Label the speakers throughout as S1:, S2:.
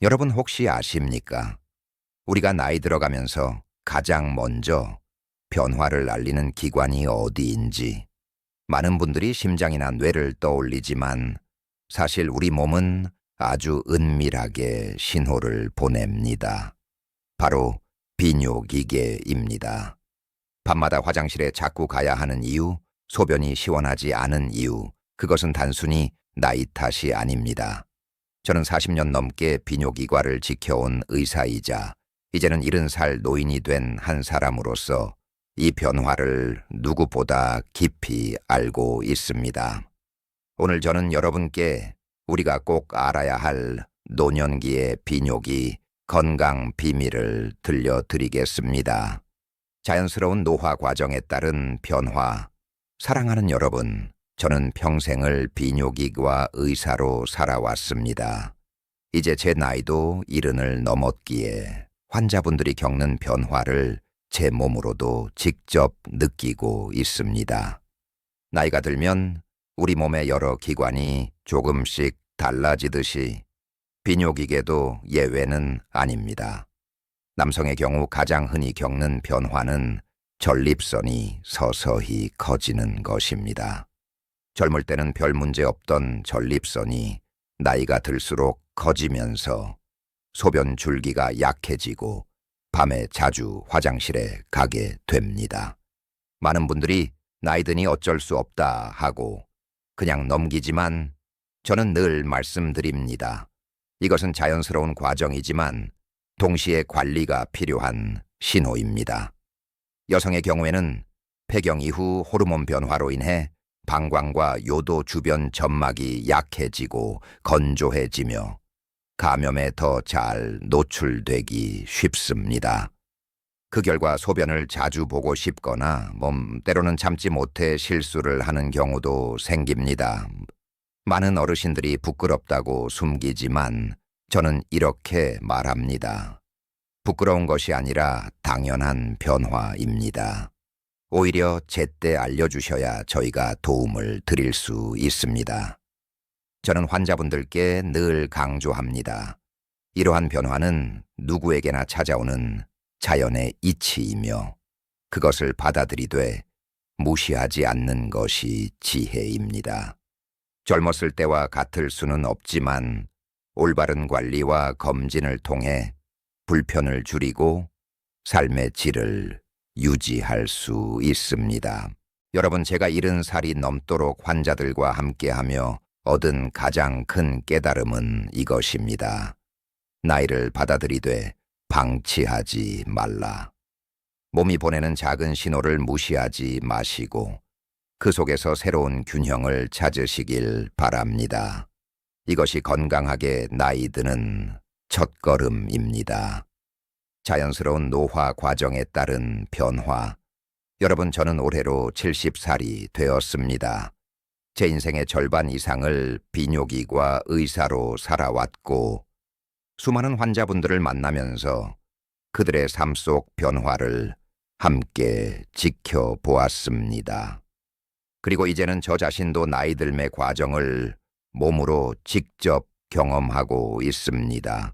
S1: 여러분 혹시 아십니까? 우리가 나이 들어가면서 가장 먼저 변화를 알리는 기관이 어디인지. 많은 분들이 심장이나 뇌를 떠올리지만 사실 우리 몸은 아주 은밀하게 신호를 보냅니다. 바로 비뇨기계입니다. 밤마다 화장실에 자꾸 가야 하는 이유, 소변이 시원하지 않은 이유, 그것은 단순히 나이 탓이 아닙니다. 저는 40년 넘게 비뇨기과를 지켜온 의사이자 이제는 70살 노인이 된 한 사람으로서 이 변화를 누구보다 깊이 알고 있습니다. 오늘 저는 여러분께 우리가 꼭 알아야 할 노년기의 비뇨기 건강 비밀을 들려드리겠습니다. 자연스러운 노화 과정에 따른 변화. 사랑하는 여러분, 저는 평생을 비뇨기과 의사로 살아왔습니다. 이제 제 나이도 70을 넘었기에 환자분들이 겪는 변화를 제 몸으로도 직접 느끼고 있습니다. 나이가 들면 우리 몸의 여러 기관이 조금씩 달라지듯이 비뇨기계도 예외는 아닙니다. 남성의 경우 가장 흔히 겪는 변화는 전립선이 서서히 커지는 것입니다. 젊을 때는 별 문제 없던 전립선이 나이가 들수록 커지면서 소변 줄기가 약해지고 밤에 자주 화장실에 가게 됩니다. 많은 분들이 나이 드니 어쩔 수 없다 하고 그냥 넘기지만 저는 늘 말씀드립니다. 이것은 자연스러운 과정이지만 동시에 관리가 필요한 신호입니다. 여성의 경우에는 폐경 이후 호르몬 변화로 인해 방광과 요도 주변 점막이 약해지고 건조해지며 감염에 더 잘 노출되기 쉽습니다. 그 결과 소변을 자주 보고 싶거나 때로는 참지 못해 실수를 하는 경우도 생깁니다. 많은 어르신들이 부끄럽다고 숨기지만 저는 이렇게 말합니다. 부끄러운 것이 아니라 당연한 변화입니다. 오히려 제때 알려주셔야 저희가 도움을 드릴 수 있습니다. 저는 환자분들께 늘 강조합니다. 이러한 변화는 누구에게나 찾아오는 자연의 이치이며 그것을 받아들이되 무시하지 않는 것이 지혜입니다. 젊었을 때와 같을 수는 없지만 올바른 관리와 검진을 통해 불편을 줄이고 삶의 질을 유지할 수 있습니다. 여러분, 제가 70살이 넘도록 환자들과 함께하며 얻은 가장 큰 깨달음은 이것입니다. 나이를 받아들이되 방치하지 말라. 몸이 보내는 작은 신호를 무시하지 마시고 그 속에서 새로운 균형을 찾으시길 바랍니다. 이것이 건강하게 나이 드는 첫걸음입니다. 자연스러운 노화 과정에 따른 변화. 여러분, 저는 올해로 70살이 되었습니다. 제 인생의 절반 이상을 비뇨기과 의사로 살아왔고 수많은 환자분들을 만나면서 그들의 삶 속 변화를 함께 지켜보았습니다. 그리고 이제는 저 자신도 나이 들매 과정을 몸으로 직접 경험하고 있습니다.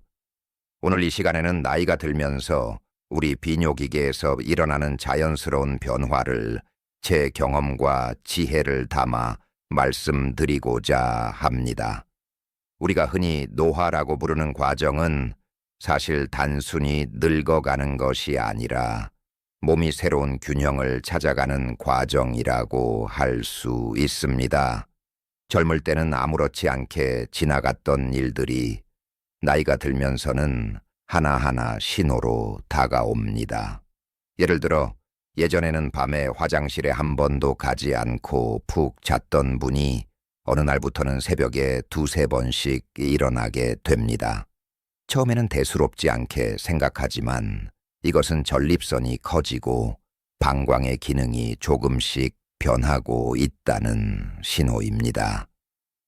S1: 오늘 이 시간에는 나이가 들면서 우리 비뇨기계에서 일어나는 자연스러운 변화를 제 경험과 지혜를 담아 말씀드리고자 합니다. 우리가 흔히 노화라고 부르는 과정은 사실 단순히 늙어가는 것이 아니라 몸이 새로운 균형을 찾아가는 과정이라고 할 수 있습니다. 젊을 때는 아무렇지 않게 지나갔던 일들이 나이가 들면서는 하나하나 신호로 다가옵니다. 예를 들어 예전에는 밤에 화장실에 한 번도 가지 않고 푹 잤던 분이 어느 날부터는 새벽에 두세 번씩 일어나게 됩니다. 처음에는 대수롭지 않게 생각하지만 이것은 전립선이 커지고 방광의 기능이 조금씩 변하고 있다는 신호입니다.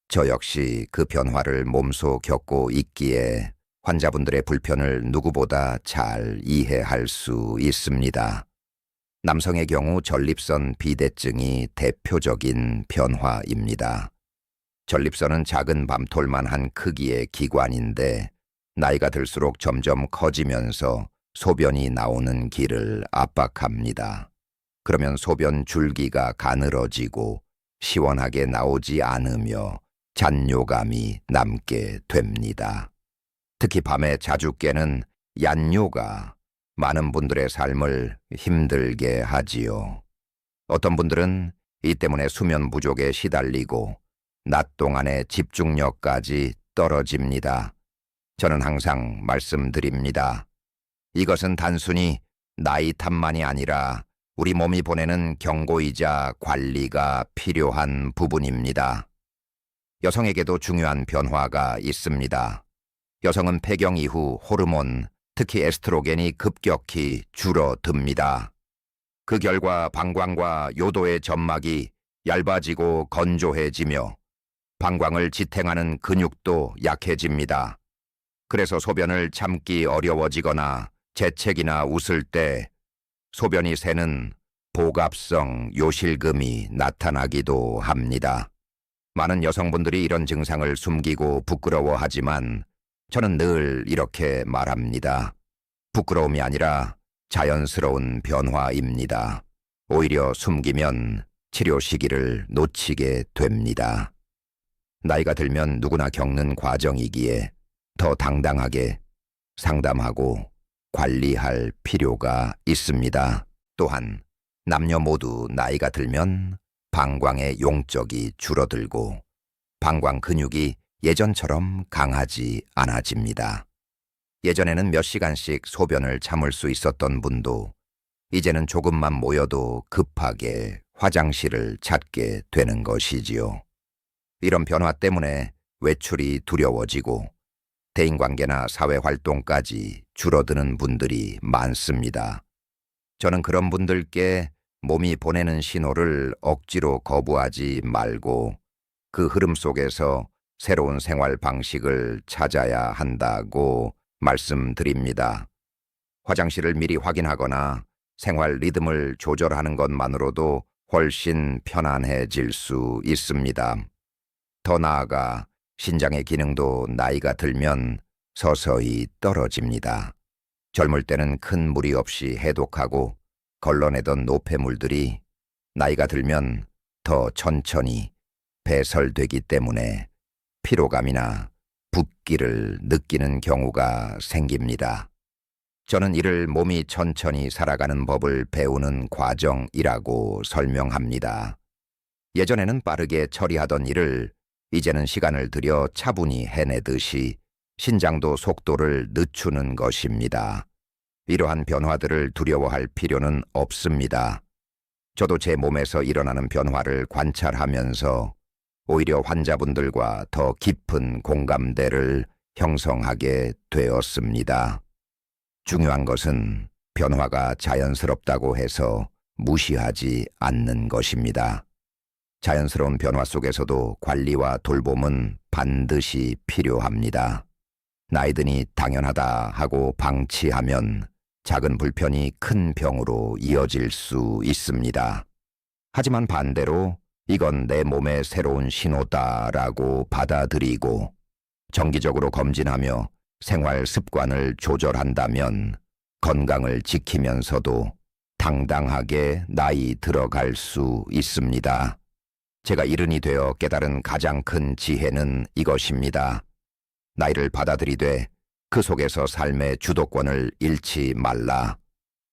S1: 저 역시 그 변화를 몸소 겪고 있기에 환자분들의 불편을 누구보다 잘 이해할 수 있습니다. 남성의 경우 전립선 비대증이 대표적인 변화입니다. 전립선은 작은 밤톨만한 크기의 기관인데 나이가 들수록 점점 커지면서 소변이 나오는 길을 압박합니다. 그러면 소변 줄기가 가늘어지고 시원하게 나오지 않으며 잔뇨감이 남게 됩니다. 특히 밤에 자주 깨는 얀뇨가 많은 분들의 삶을 힘들게 하지요. 어떤 분들은 이 때문에 수면 부족에 시달리고 낮 동안의 집중력까지 떨어집니다. 저는 항상 말씀드립니다. 이것은 단순히 나이 탓만이 아니라 우리 몸이 보내는 경고이자 관리가 필요한 부분입니다. 여성에게도 중요한 변화가 있습니다. 여성은 폐경 이후 호르몬, 특히 에스트로겐이 급격히 줄어듭니다. 그 결과 방광과 요도의 점막이 얇아지고 건조해지며 방광을 지탱하는 근육도 약해집니다. 그래서 소변을 참기 어려워지거나 재채기나 웃을 때 소변이 새는 복압성 요실금이 나타나기도 합니다. 많은 여성분들이 이런 증상을 숨기고 부끄러워하지만 저는 늘 이렇게 말합니다. 부끄러움이 아니라 자연스러운 변화입니다. 오히려 숨기면 치료 시기를 놓치게 됩니다. 나이가 들면 누구나 겪는 과정이기에 더 당당하게 상담하고 관리할 필요가 있습니다. 또한 남녀 모두 나이가 들면 방광의 용적이 줄어들고 방광 근육이 예전처럼 강하지 않아집니다. 예전에는 몇 시간씩 소변을 참을 수 있었던 분도 이제는 조금만 모여도 급하게 화장실을 찾게 되는 것이지요. 이런 변화 때문에 외출이 두려워지고 대인관계나 사회활동까지 줄어드는 분들이 많습니다. 저는 그런 분들께 몸이 보내는 신호를 억지로 거부하지 말고 그 흐름 속에서 새로운 생활 방식을 찾아야 한다고 말씀드립니다. 화장실을 미리 확인하거나 생활 리듬을 조절하는 것만으로도 훨씬 편안해질 수 있습니다. 더 나아가 신장의 기능도 나이가 들면 서서히 떨어집니다. 젊을 때는 큰 무리 없이 해독하고 걸러내던 노폐물들이 나이가 들면 더 천천히 배설되기 때문에 피로감이나 붓기를 느끼는 경우가 생깁니다. 저는 이를 몸이 천천히 살아가는 법을 배우는 과정이라고 설명합니다. 예전에는 빠르게 처리하던 일을 이제는 시간을 들여 차분히 해내듯이 신장도 속도를 늦추는 것입니다. 이러한 변화들을 두려워할 필요는 없습니다. 저도 제 몸에서 일어나는 변화를 관찰하면서 오히려 환자분들과 더 깊은 공감대를 형성하게 되었습니다. 중요한 것은 변화가 자연스럽다고 해서 무시하지 않는 것입니다. 자연스러운 변화 속에서도 관리와 돌봄은 반드시 필요합니다. 나이 드니 당연하다 하고 방치하면 작은 불편이 큰 병으로 이어질 수 있습니다. 하지만 반대로 이건 내 몸의 새로운 신호다라고 받아들이고 정기적으로 검진하며 생활 습관을 조절한다면 건강을 지키면서도 당당하게 나이 들어갈 수 있습니다. 제가 이른이 되어 깨달은 가장 큰 지혜는 이것입니다. 나이를 받아들이되 그 속에서 삶의 주도권을 잃지 말라.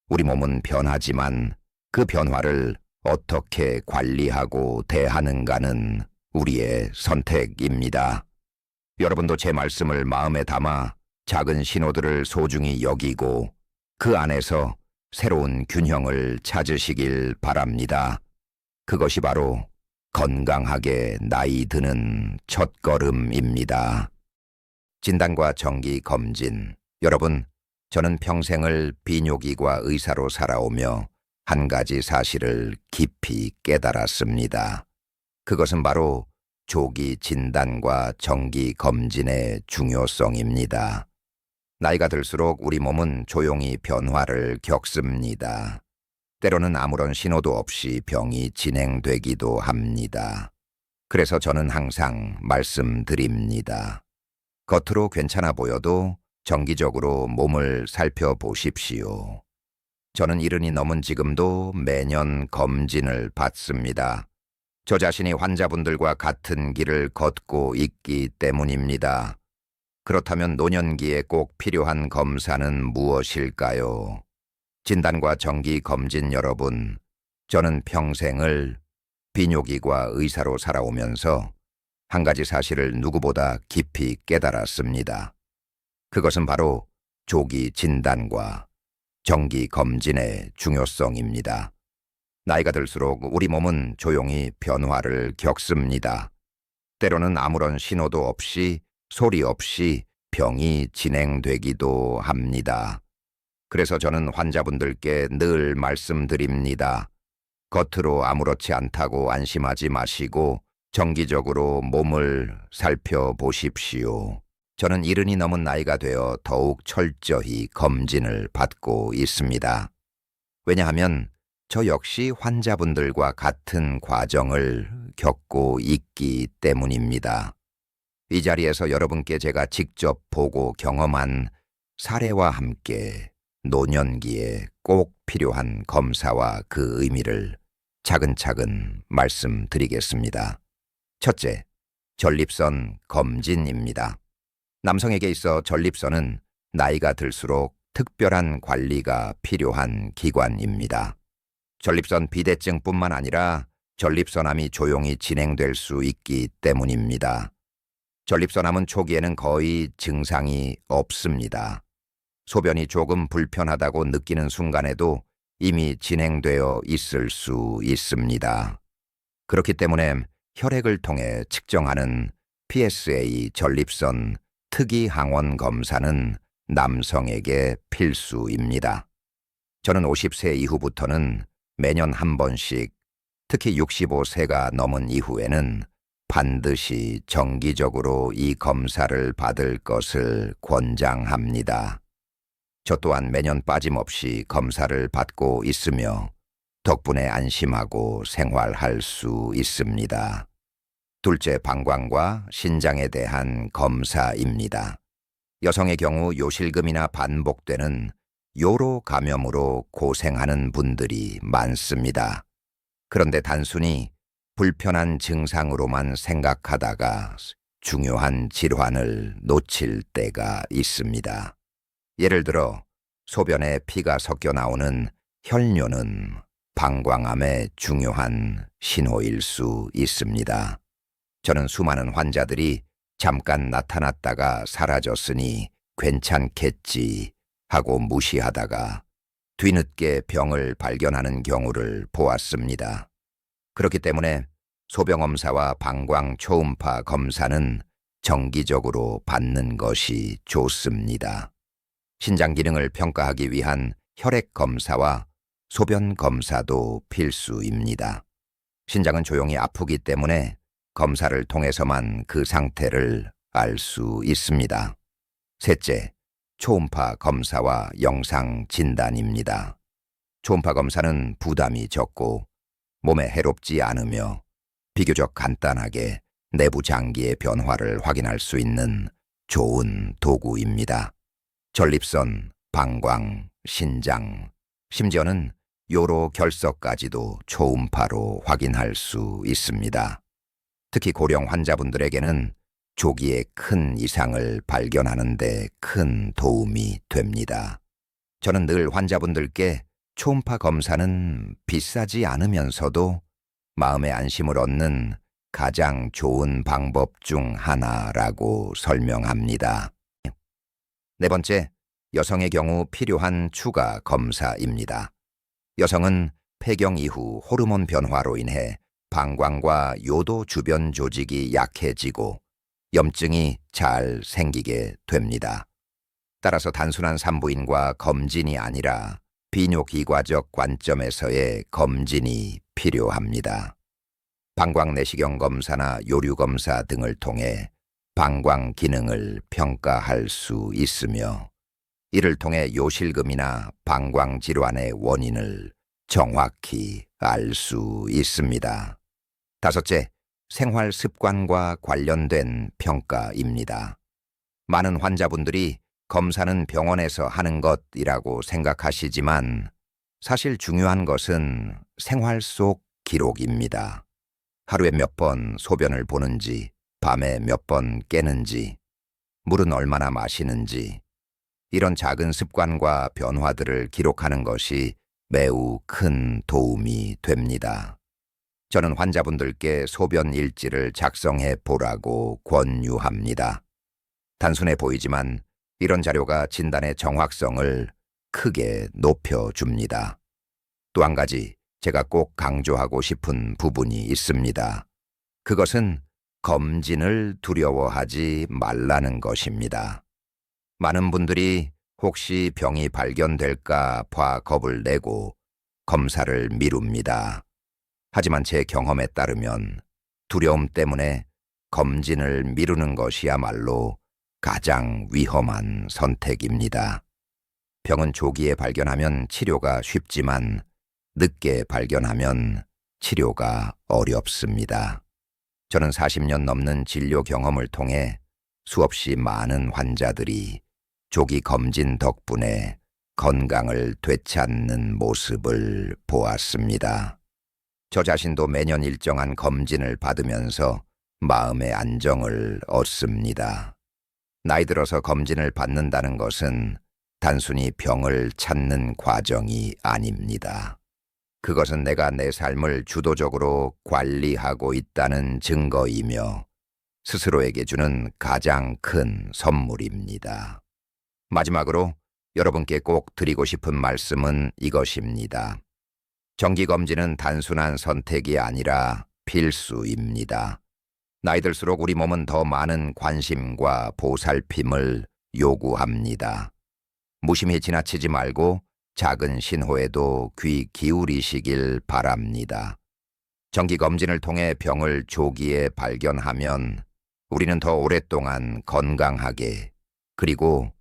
S1: 우리 몸은 변하지만 그 변화를 어떻게 관리하고 대하는가는 우리의 선택입니다. 여러분도 제 말씀을 마음에 담아 작은 신호들을 소중히 여기고 그 안에서 새로운 균형을 찾으시길 바랍니다. 그것이 바로 건강하게 나이 드는 첫걸음입니다. 진단과 정기 검진. 여러분, 저는 평생을 비뇨기과 의사로 살아오며 한 가지 사실을 깊이 깨달았습니다. 그것은 바로 조기 진단과 정기 검진의 중요성입니다. 나이가 들수록 우리 몸은 조용히 변화를 겪습니다. 때로는 아무런 신호도 없이 병이 진행되기도 합니다. 그래서 저는 항상 말씀드립니다. 겉으로 괜찮아 보여도 정기적으로 몸을 살펴보십시오. 저는 70이 넘은 지금도 매년 검진을 받습니다. 저 자신이 환자분들과 같은 길을 걷고 있기 때문입니다. 그렇다면 노년기에 꼭 필요한 검사는 무엇일까요? 진단과 정기 검진 여러분, 저는 평생을 비뇨기과 의사로 살아오면서 한 가지 사실을 누구보다 깊이 깨달았습니다. 그것은 바로 조기 진단과 정기 검진의 중요성입니다. 나이가 들수록 우리 몸은 조용히 변화를 겪습니다. 때로는 아무런 신호도 없이 소리 없이 병이 진행되기도 합니다. 그래서 저는 환자분들께 늘 말씀드립니다. 겉으로 아무렇지 않다고 안심하지 마시고 정기적으로 몸을 살펴보십시오. 저는 70이 넘은 나이가 되어 더욱 철저히 검진을 받고 있습니다. 왜냐하면 저 역시 환자분들과 같은 과정을 겪고 있기 때문입니다. 이 자리에서 여러분께 제가 직접 보고 경험한 사례와 함께 노년기에 꼭 필요한 검사와 그 의미를 차근차근 말씀드리겠습니다. 첫째, 전립선 검진입니다. 남성에게 있어 전립선은 나이가 들수록 특별한 관리가 필요한 기관입니다. 전립선 비대증뿐만 아니라 전립선암이 조용히 진행될 수 있기 때문입니다. 전립선암은 초기에는 거의 증상이 없습니다. 소변이 조금 불편하다고 느끼는 순간에도 이미 진행되어 있을 수 있습니다. 그렇기 때문에 혈액을 통해 측정하는 PSA 전립선 특이 항원 검사는 남성에게 필수입니다. 저는 50세 이후부터는 매년 한 번씩, 특히 65세가 넘은 이후에는 반드시 정기적으로 이 검사를 받을 것을 권장합니다. 저 또한 매년 빠짐없이 검사를 받고 있으며 덕분에 안심하고 생활할 수 있습니다. 둘째, 방광과 신장에 대한 검사입니다. 여성의 경우 요실금이나 반복되는 요로 감염으로 고생하는 분들이 많습니다. 그런데 단순히 불편한 증상으로만 생각하다가 중요한 질환을 놓칠 때가 있습니다. 예를 들어 소변에 피가 섞여 나오는 혈뇨는 방광암의 중요한 신호일 수 있습니다. 저는 수많은 환자들이 잠깐 나타났다가 사라졌으니 괜찮겠지 하고 무시하다가 뒤늦게 병을 발견하는 경우를 보았습니다. 그렇기 때문에 소변검사와 방광 초음파 검사는 정기적으로 받는 것이 좋습니다. 신장 기능을 평가하기 위한 혈액 검사와 소변 검사도 필수입니다. 신장은 조용히 아프기 때문에 검사를 통해서만 그 상태를 알 수 있습니다. 셋째, 초음파 검사와 영상 진단입니다. 초음파 검사는 부담이 적고 몸에 해롭지 않으며 비교적 간단하게 내부 장기의 변화를 확인할 수 있는 좋은 도구입니다. 전립선, 방광, 신장, 심지어는 요로 결석까지도 초음파로 확인할 수 있습니다. 특히 고령 환자분들에게는 조기에 큰 이상을 발견하는 데 큰 도움이 됩니다. 저는 늘 환자분들께 초음파 검사는 비싸지 않으면서도 마음의 안심을 얻는 가장 좋은 방법 중 하나라고 설명합니다. 네 번째, 여성의 경우 필요한 추가 검사입니다. 여성은 폐경 이후 호르몬 변화로 인해 방광과 요도 주변 조직이 약해지고 염증이 잘 생기게 됩니다. 따라서 단순한 산부인과 검진이 아니라 비뇨기과적 관점에서의 검진이 필요합니다. 방광 내시경 검사나 요류 검사 등을 통해 방광 기능을 평가할 수 있으며 이를 통해 요실금이나 방광 질환의 원인을 정확히 알 수 있습니다. 다섯째, 생활 습관과 관련된 평가입니다. 많은 환자분들이 검사는 병원에서 하는 것이라고 생각하시지만 사실 중요한 것은 생활 속 기록입니다. 하루에 몇 번 소변을 보는지, 밤에 몇 번 깨는지, 물은 얼마나 마시는지, 이런 작은 습관과 변화들을 기록하는 것이 매우 큰 도움이 됩니다. 저는 환자분들께 소변 일지를 작성해 보라고 권유합니다. 단순해 보이지만 이런 자료가 진단의 정확성을 크게 높여줍니다. 또 한 가지 제가 꼭 강조하고 싶은 부분이 있습니다. 그것은 검진을 두려워하지 말라는 것입니다. 많은 분들이 혹시 병이 발견될까 봐 겁을 내고 검사를 미룹니다. 하지만 제 경험에 따르면 두려움 때문에 검진을 미루는 것이야말로 가장 위험한 선택입니다. 병은 조기에 발견하면 치료가 쉽지만 늦게 발견하면 치료가 어렵습니다. 저는 40년 넘는 진료 경험을 통해 수없이 많은 환자들이 조기 검진 덕분에 건강을 되찾는 모습을 보았습니다. 저 자신도 매년 일정한 검진을 받으면서 마음의 안정을 얻습니다. 나이 들어서 검진을 받는다는 것은 단순히 병을 찾는 과정이 아닙니다. 그것은 내가 내 삶을 주도적으로 관리하고 있다는 증거이며 스스로에게 주는 가장 큰 선물입니다. 마지막으로 여러분께 꼭 드리고 싶은 말씀은 이것입니다. 정기검진은 단순한 선택이 아니라 필수입니다. 나이 들수록 우리 몸은 더 많은 관심과 보살핌을 요구합니다. 무심히 지나치지 말고 작은 신호에도 귀 기울이시길 바랍니다. 정기검진을 통해 병을 조기에 발견하면 우리는 더 오랫동안 건강하게 그리고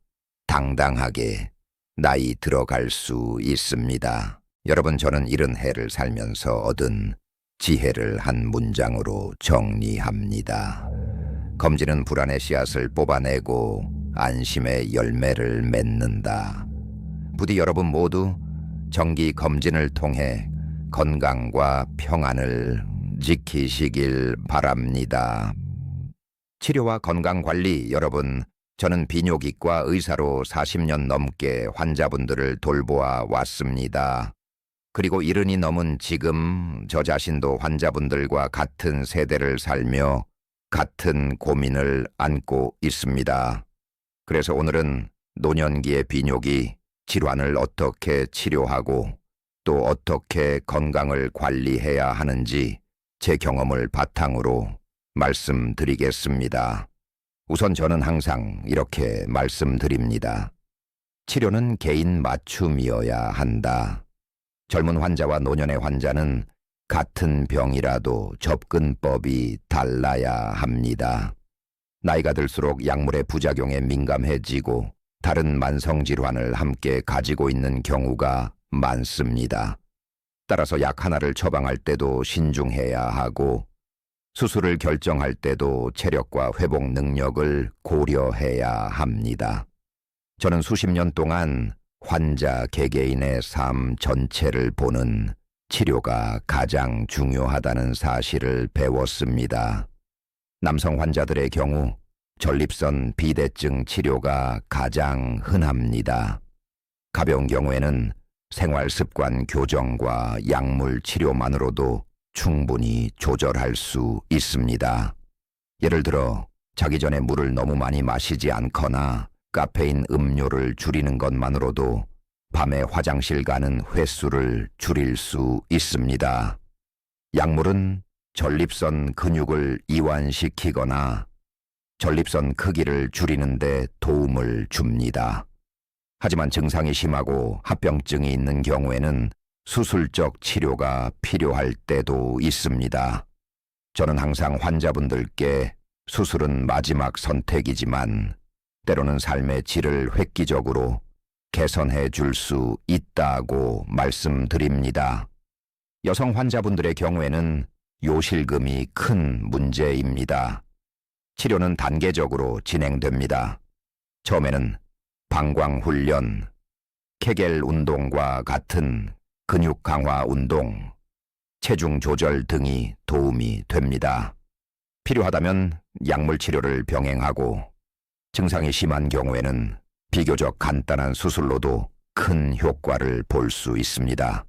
S1: 당당하게 나이 들어갈 수 있습니다. 여러분, 저는 70해를 살면서 얻은 지혜를 한 문장으로 정리합니다. 검진은 불안의 씨앗을 뽑아내고 안심의 열매를 맺는다. 부디 여러분 모두 정기 검진을 통해 건강과 평안을 지키시길 바랍니다. 치료와 건강관리, 여러분, 저는 비뇨기과 의사로 40년 넘게 환자분들을 돌보아 왔습니다. 그리고 70이 넘은 지금 저 자신도 환자분들과 같은 세대를 살며 같은 고민을 안고 있습니다. 그래서 오늘은 노년기의 비뇨기, 질환을 어떻게 치료하고 또 어떻게 건강을 관리해야 하는지 제 경험을 바탕으로 말씀드리겠습니다. 우선 저는 항상 이렇게 말씀드립니다. 치료는 개인 맞춤이어야 한다. 젊은 환자와 노년의 환자는 같은 병이라도 접근법이 달라야 합니다. 나이가 들수록 약물의 부작용에 민감해지고 다른 만성질환을 함께 가지고 있는 경우가 많습니다. 따라서 약 하나를 처방할 때도 신중해야 하고 수술을 결정할 때도 체력과 회복 능력을 고려해야 합니다. 저는 수십 년 동안 환자 개개인의 삶 전체를 보는 치료가 가장 중요하다는 사실을 배웠습니다. 남성 환자들의 경우 전립선 비대증 치료가 가장 흔합니다. 가벼운 경우에는 생활 습관 교정과 약물 치료만으로도 충분히 조절할 수 있습니다. 예를 들어 자기 전에 물을 너무 많이 마시지 않거나 카페인 음료를 줄이는 것만으로도 밤에 화장실 가는 횟수를 줄일 수 있습니다. 약물은 전립선 근육을 이완시키거나 전립선 크기를 줄이는 데 도움을 줍니다. 하지만 증상이 심하고 합병증이 있는 경우에는 수술적 치료가 필요할 때도 있습니다. 저는 항상 환자분들께 수술은 마지막 선택이지만 때로는 삶의 질을 획기적으로 개선해 줄 수 있다고 말씀드립니다. 여성 환자분들의 경우에는 요실금이 큰 문제입니다. 치료는 단계적으로 진행됩니다. 처음에는 방광 훈련, 케겔 운동과 같은 근육 강화 운동, 체중 조절 등이 도움이 됩니다. 필요하다면 약물 치료를 병행하고 증상이 심한 경우에는 비교적 간단한 수술로도 큰 효과를 볼 수 있습니다.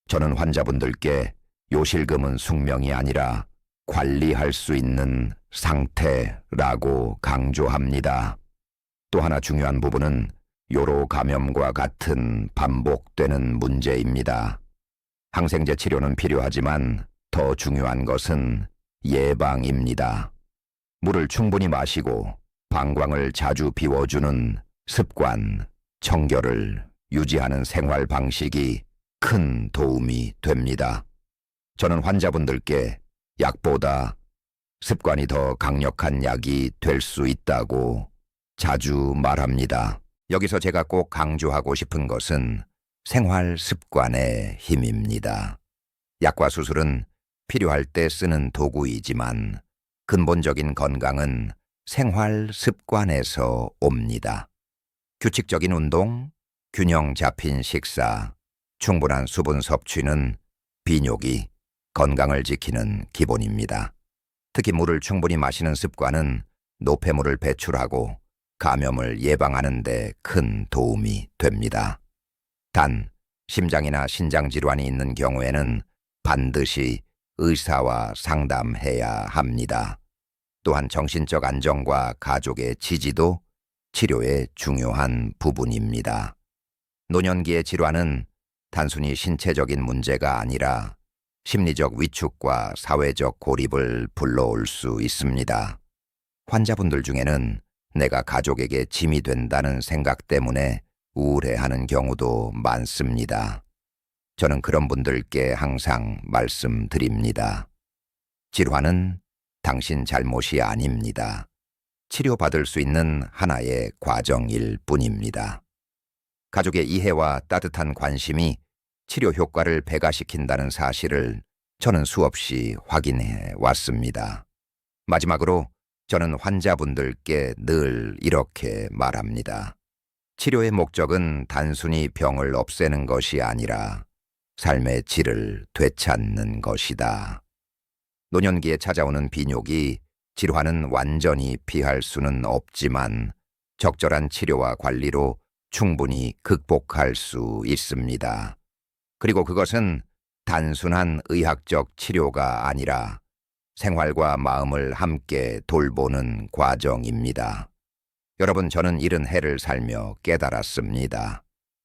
S1: 저는 환자분들께 요실금은 숙명이 아니라 관리할 수 있는 상태라고 강조합니다. 또 하나 중요한 부분은 요로 감염과 같은 반복되는 문제입니다. 항생제 치료는 필요하지만 더 중요한 것은 예방입니다. 물을 충분히 마시고 방광을 자주 비워주는 습관, 청결을 유지하는 생활 방식이 큰 도움이 됩니다. 저는 환자분들께 약보다 습관이 더 강력한 약이 될 수 있다고 자주 말합니다. 여기서 제가 꼭 강조하고 싶은 것은 생활 습관의 힘입니다. 약과 수술은 필요할 때 쓰는 도구이지만 근본적인 건강은 생활 습관에서 옵니다. 규칙적인 운동, 균형 잡힌 식사, 충분한 수분 섭취는 비뇨기, 건강을 지키는 기본입니다. 특히 물을 충분히 마시는 습관은 노폐물을 배출하고 감염을 예방하는 데 큰 도움이 됩니다. 단, 심장이나 신장 질환이 있는 경우에는 반드시 의사와 상담해야 합니다. 또한 정신적 안정과 가족의 지지도 치료의 중요한 부분입니다. 노년기의 질환은 단순히 신체적인 문제가 아니라 심리적 위축과 사회적 고립을 불러올 수 있습니다. 환자분들 중에는 내가 가족에게 짐이 된다는 생각 때문에 우울해하는 경우도 많습니다. 저는 그런 분들께 항상 말씀드립니다. 질환은 당신 잘못이 아닙니다. 치료받을 수 있는 하나의 과정일 뿐입니다. 가족의 이해와 따뜻한 관심이 치료 효과를 배가시킨다는 사실을 저는 수없이 확인해 왔습니다. 마지막으로 저는 환자분들께 늘 이렇게 말합니다. 치료의 목적은 단순히 병을 없애는 것이 아니라 삶의 질을 되찾는 것이다. 노년기에 찾아오는 비뇨기, 질환은 완전히 피할 수는 없지만 적절한 치료와 관리로 충분히 극복할 수 있습니다. 그리고 그것은 단순한 의학적 치료가 아니라 생활과 마음을 함께 돌보는 과정입니다. 여러분, 저는 70해를 살며 깨달았습니다.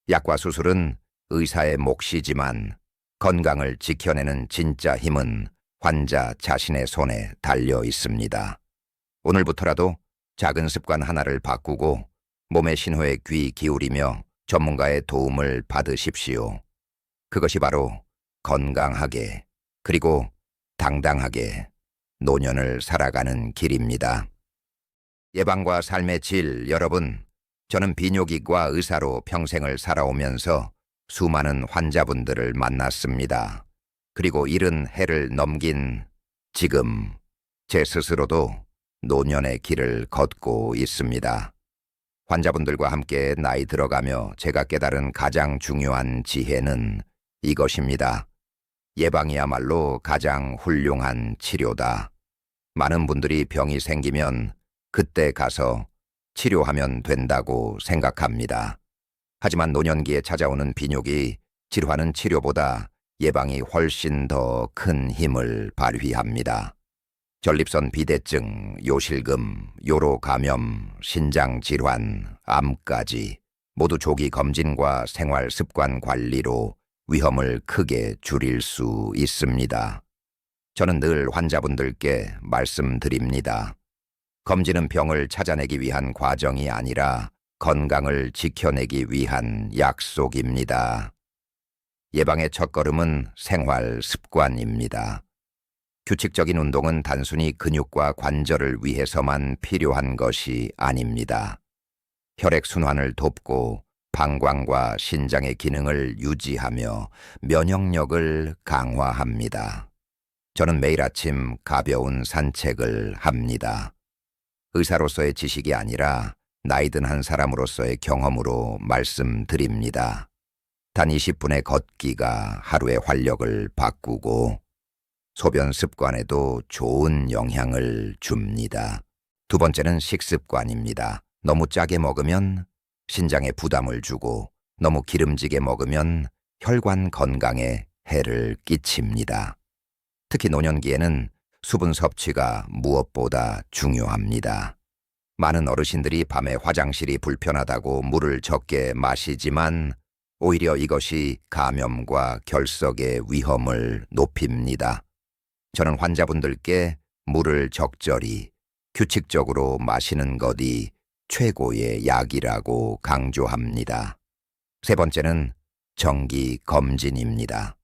S1: 약과 수술은 의사의 몫이지만 건강을 지켜내는 진짜 힘은 환자 자신의 손에 달려 있습니다. 오늘부터라도 작은 습관 하나를 바꾸고 몸의 신호에 귀 기울이며 전문가의 도움을 받으십시오. 그것이 바로 건강하게 그리고 당당하게 노년을 살아가는 길입니다. 예방과 삶의 질, 여러분, 저는 비뇨기과 의사로 평생을 살아오면서 수많은 환자분들을 만났습니다. 그리고 70해를 넘긴 지금 제 스스로도 노년의 길을 걷고 있습니다. 환자분들과 함께 나이 들어가며 제가 깨달은 가장 중요한 지혜는 이것입니다. 예방이야말로 가장 훌륭한 치료다. 많은 분들이 병이 생기면 그때 가서 치료하면 된다고 생각합니다. 하지만 노년기에 찾아오는 비뇨기, 질환은 치료보다 예방이 훨씬 더 큰 힘을 발휘합니다. 전립선 비대증, 요실금, 요로 감염, 신장 질환, 암까지 모두 조기 검진과 생활 습관 관리로 위험을 크게 줄일 수 있습니다. 저는 늘 환자분들께 말씀드립니다. 검진은 병을 찾아내기 위한 과정이 아니라 건강을 지켜내기 위한 약속입니다. 예방의 첫걸음은 생활 습관입니다. 규칙적인 운동은 단순히 근육과 관절을 위해서만 필요한 것이 아닙니다. 혈액순환을 돕고 방광과 신장의 기능을 유지하며 면역력을 강화합니다. 저는 매일 아침 가벼운 산책을 합니다. 의사로서의 지식이 아니라 나이든 한 사람으로서의 경험으로 말씀드립니다. 단 20분의 걷기가 하루의 활력을 바꾸고 소변 습관에도 좋은 영향을 줍니다. 두 번째는 식습관입니다. 너무 짜게 먹으면 신장에 부담을 주고 너무 기름지게 먹으면 혈관 건강에 해를 끼칩니다. 특히 노년기에는 수분 섭취가 무엇보다 중요합니다. 많은 어르신들이 밤에 화장실이 불편하다고 물을 적게 마시지만 오히려 이것이 감염과 결석의 위험을 높입니다. 저는 환자분들께 물을 적절히 규칙적으로 마시는 것이 최고의 약이라고 강조합니다. 세 번째는 정기 검진입니다.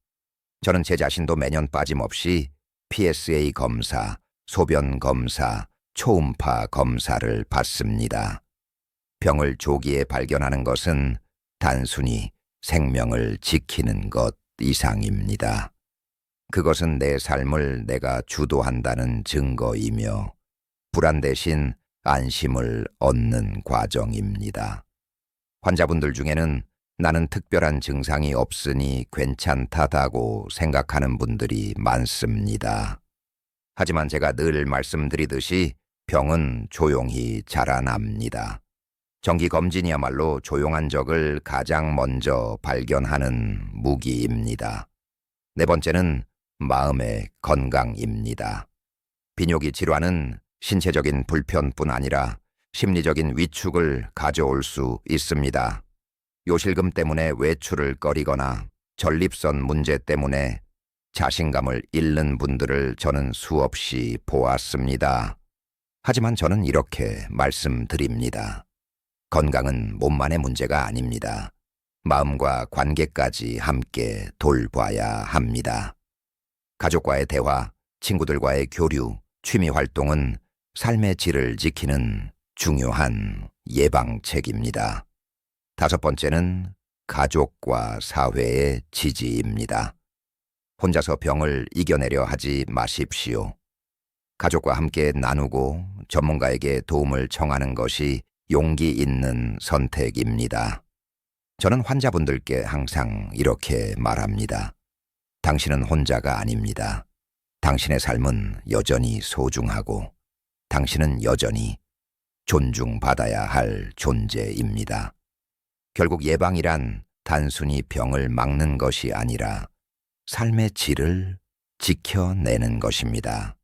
S1: 저는 제 자신도 매년 빠짐없이 PSA 검사, 소변 검사, 초음파 검사를 받습니다. 병을 조기에 발견하는 것은 단순히 생명을 지키는 것 이상입니다. 그것은 내 삶을 내가 주도한다는 증거이며 불안 대신 안심을 얻는 과정입니다. 환자분들 중에는 나는 특별한 증상이 없으니 괜찮다고 생각하는 분들이 많습니다. 하지만 제가 늘 말씀드리듯이 병은 조용히 자라납니다. 정기검진이야말로 조용한 적을 가장 먼저 발견하는 무기입니다. 네 번째는 마음의 건강입니다. 비뇨기 질환은 신체적인 불편뿐 아니라 심리적인 위축을 가져올 수 있습니다. 요실금 때문에 외출을 꺼리거나 전립선 문제 때문에 자신감을 잃는 분들을 저는 수없이 보았습니다. 하지만 저는 이렇게 말씀드립니다. 건강은 몸만의 문제가 아닙니다. 마음과 관계까지 함께 돌봐야 합니다. 가족과의 대화, 친구들과의 교류, 취미 활동은 삶의 질을 지키는 중요한 예방책입니다. 다섯 번째는 가족과 사회의 지지입니다. 혼자서 병을 이겨내려 하지 마십시오. 가족과 함께 나누고 전문가에게 도움을 청하는 것이 용기 있는 선택입니다. 저는 환자분들께 항상 이렇게 말합니다. 당신은 혼자가 아닙니다. 당신의 삶은 여전히 소중하고 당신은 여전히 존중받아야 할 존재입니다. 결국 예방이란 단순히 병을 막는 것이 아니라 삶의 질을 지켜내는 것입니다.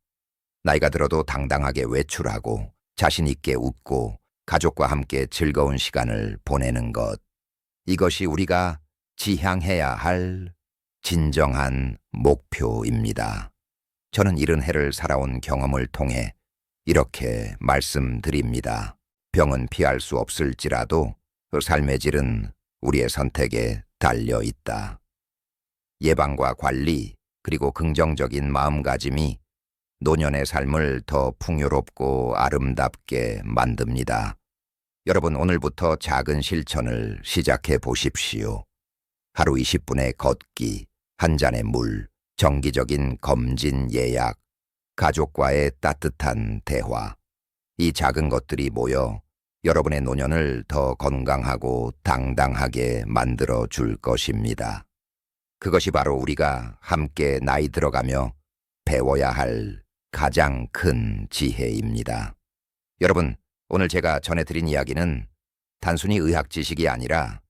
S1: 나이가 들어도 당당하게 외출하고 자신 있게 웃고 가족과 함께 즐거운 시간을 보내는 것. 이것이 우리가 지향해야 할 진정한 목표입니다. 저는 70해를 살아온 경험을 통해 이렇게 말씀드립니다. 병은 피할 수 없을지라도 그 삶의 질은 우리의 선택에 달려 있다. 예방과 관리 그리고 긍정적인 마음가짐이 노년의 삶을 더 풍요롭고 아름답게 만듭니다. 여러분, 오늘부터 작은 실천을 시작해 보십시오. 하루 20분의 걷기, 한 잔의 물, 정기적인 검진 예약, 가족과의 따뜻한 대화. 이 작은 것들이 모여 여러분의 노년을 더 건강하고 당당하게 만들어 줄 것입니다. 그것이 바로 우리가 함께 나이 들어가며 배워야 할 가장 큰 지혜입니다. 여러분, 오늘 제가 전해드린 이야기는 단순히 의학 지식이 아니라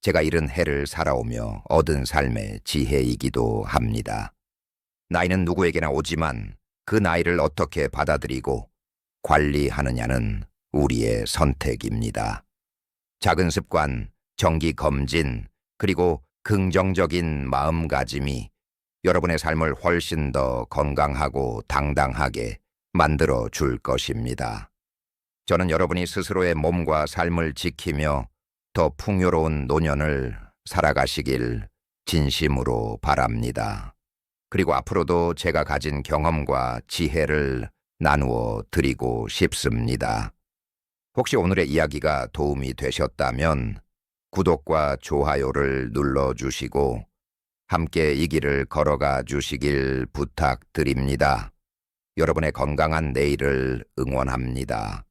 S1: 제가 70해를 살아오며 얻은 삶의 지혜이기도 합니다. 나이는 누구에게나 오지만 그 나이를 어떻게 받아들이고 관리하느냐는 우리의 선택입니다. 작은 습관, 정기 검진, 그리고 긍정적인 마음가짐이 여러분의 삶을 훨씬 더 건강하고 당당하게 만들어 줄 것입니다. 저는 여러분이 스스로의 몸과 삶을 지키며 더 풍요로운 노년을 살아가시길 진심으로 바랍니다. 그리고 앞으로도 제가 가진 경험과 지혜를 나누어 드리고 싶습니다. 혹시 오늘의 이야기가 도움이 되셨다면 구독과 좋아요를 눌러주시고 함께 이 길을 걸어가 주시길 부탁드립니다. 여러분의 건강한 내일을 응원합니다.